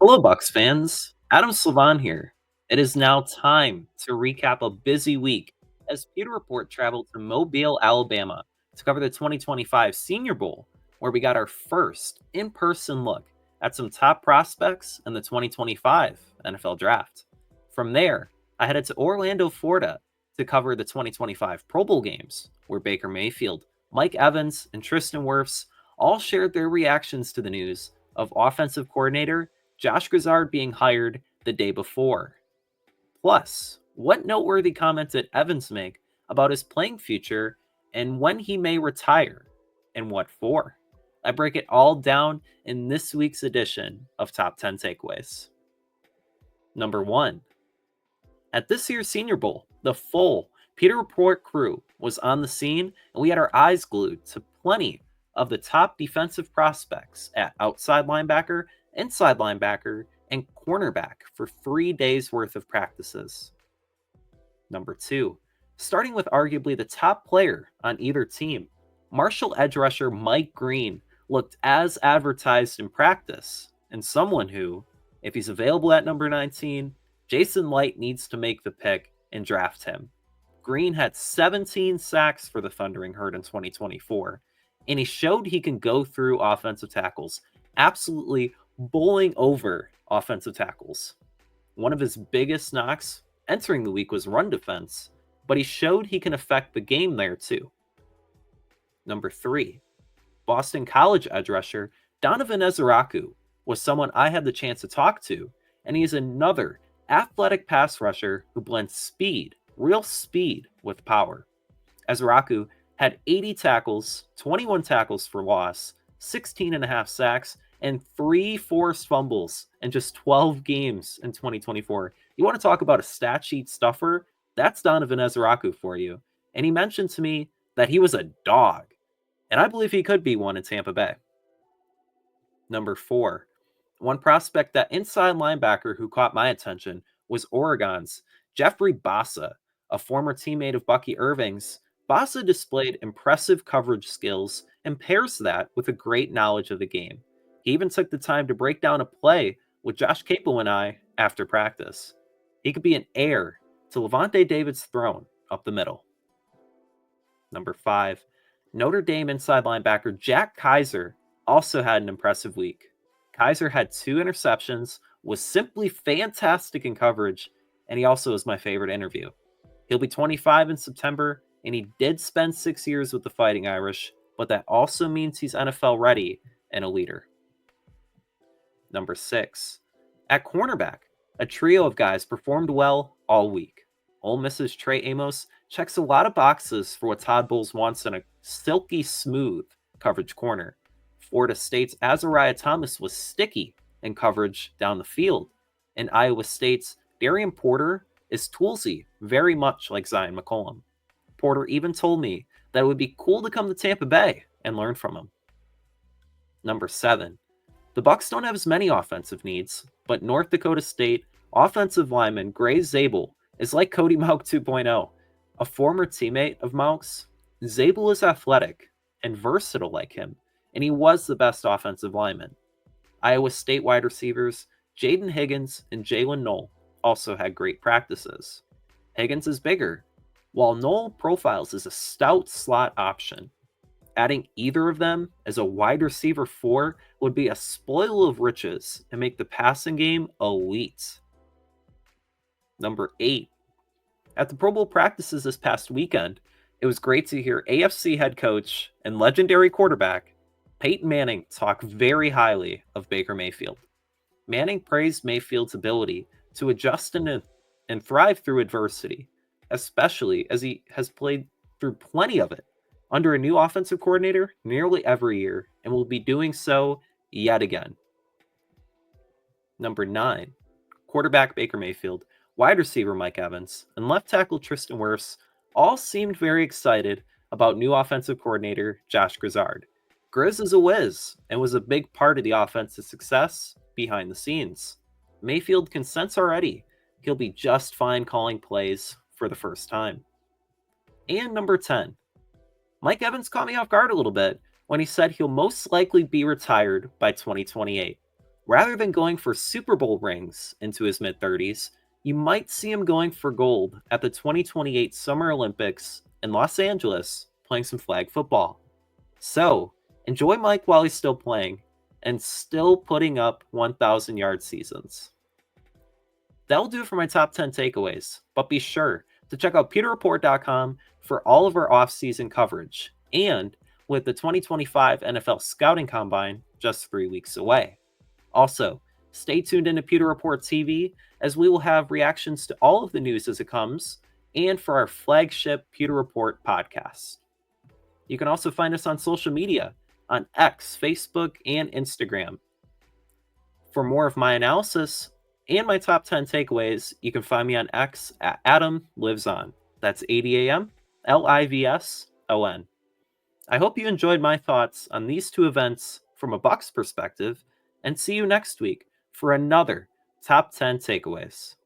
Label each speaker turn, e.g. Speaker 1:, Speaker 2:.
Speaker 1: Hello, Bucs fans. Adam Slivon here. It is now time to recap a busy week as Pewter Report traveled to Mobile, Alabama to cover the 2025 Senior Bowl, where we got our first in person look at some top prospects in the 2025 NFL Draft. From there, I headed to Orlando, Florida to cover the 2025 Pro Bowl games, where Baker Mayfield, Mike Evans, and Tristan Wirfs all shared their reactions to the news of offensive coordinator Josh Grizzard being hired the day before. Plus, what noteworthy comments did Evans make about his playing future and when he may retire, and what for? I break it all down in this week's edition of Top 10 Takeaways. Number 1. At this year's Senior Bowl, the full Pewter Report crew was on the scene, and we had our eyes glued to plenty of the top defensive prospects at outside linebacker, inside linebacker, and cornerback for 3 days worth of practices. Number 2, starting with arguably the top player on either team, Marshall edge rusher Mike Green looked as advertised in practice, and someone who, if he's available at number 19, Jason Light needs to make the pick and draft him. Green had 17 sacks for the Thundering Herd in 2024, and he showed he can go through offensive tackles, absolutely bowling over offensive tackles. One of his biggest knocks entering the week was run defense, but he showed he can affect the game there too. Number 3, Boston College edge rusher Donovan Ezeraku was someone I had the chance to talk to, and he is another athletic pass rusher who blends speed, real speed, with power. Ezeraku had 80 tackles, 21 tackles for loss, 16 and a half sacks, and 3 forced fumbles in just 12 games in 2024. You want to talk about a stat sheet stuffer? That's Donovan Ezeraku for you. And he mentioned to me that he was a dog, and I believe he could be one in Tampa Bay. Number 4, one prospect, that inside linebacker who caught my attention, was Oregon's Jeffrey Bassa, a former teammate of Bucky Irving's. Bassa displayed impressive coverage skills and pairs that with a great knowledge of the game. He even took the time to break down a play with Josh Capel and I after practice. He could be an heir to Levante David's throne up the middle. Number 5, Notre Dame inside linebacker Jack Kaiser also had an impressive week. Kaiser had 2 interceptions, was simply fantastic in coverage, and he also is my favorite interview. He'll be 25 in September, and he did spend 6 years with the Fighting Irish, but that also means he's NFL ready and a leader. Number 6, at cornerback, a trio of guys performed well all week. Ole Miss's Trey Amos checks a lot of boxes for what Todd Bowles wants in a silky smooth coverage corner. Florida State's Azariah Thomas was sticky in coverage down the field, and Iowa State's Darian Porter is toolsy, very much like Zion McCollum. Porter even told me that it would be cool to come to Tampa Bay and learn from him. Number 7, the Bucs don't have as many offensive needs, but North Dakota State offensive lineman Gray Zabel is like Cody Mauch 2.0. A former teammate of Mauch's, Zabel is athletic and versatile like him, and he was the best offensive lineman. Iowa State wide receivers Jaden Higgins and Jalen Knoll also had great practices. Higgins is bigger, while Knoll profiles as a stout slot option. Adding either of them as a wide receiver 4 would be a spoil of riches and make the passing game elite. Number 8, at the Pro Bowl practices this past weekend, it was great to hear AFC head coach and legendary quarterback Peyton Manning talk very highly of Baker Mayfield. Manning praised Mayfield's ability to adjust and thrive through adversity, especially as he has played through plenty of it under a new offensive coordinator nearly every year, and will be doing so yet again. Number 9, quarterback Baker Mayfield, wide receiver Mike Evans, and left tackle Tristan Wirfs all seemed very excited about new offensive coordinator Josh Grizzard. Grizz is a whiz and was a big part of the offense's success behind the scenes. Mayfield can sense already he'll be just fine calling plays for the first time. And number 10, Mike Evans caught me off guard a little bit when he said he'll most likely be retired by 2028. Rather than going for Super Bowl rings into his mid 30s, you might see him going for gold at the 2028 Summer Olympics in Los Angeles playing some flag football. So, enjoy Mike while he's still playing and still putting up 1,000-yard seasons. That'll do it for my top 10 takeaways, but be sure to check out pewterreport.com for all of our off-season coverage, and with the 2025 NFL Scouting Combine just 3 weeks away. Also, stay tuned into Pewter Report TV as we will have reactions to all of the news as it comes, and for our flagship Pewter Report podcast. You can also find us on social media on X, Facebook, and Instagram. For more of my analysis and my top 10 takeaways, you can find me on X at Adam Lives On. That's ADAMLIVSON. I hope you enjoyed my thoughts on these two events from a Bucs perspective, and see you next week for another Top 10 Takeaways.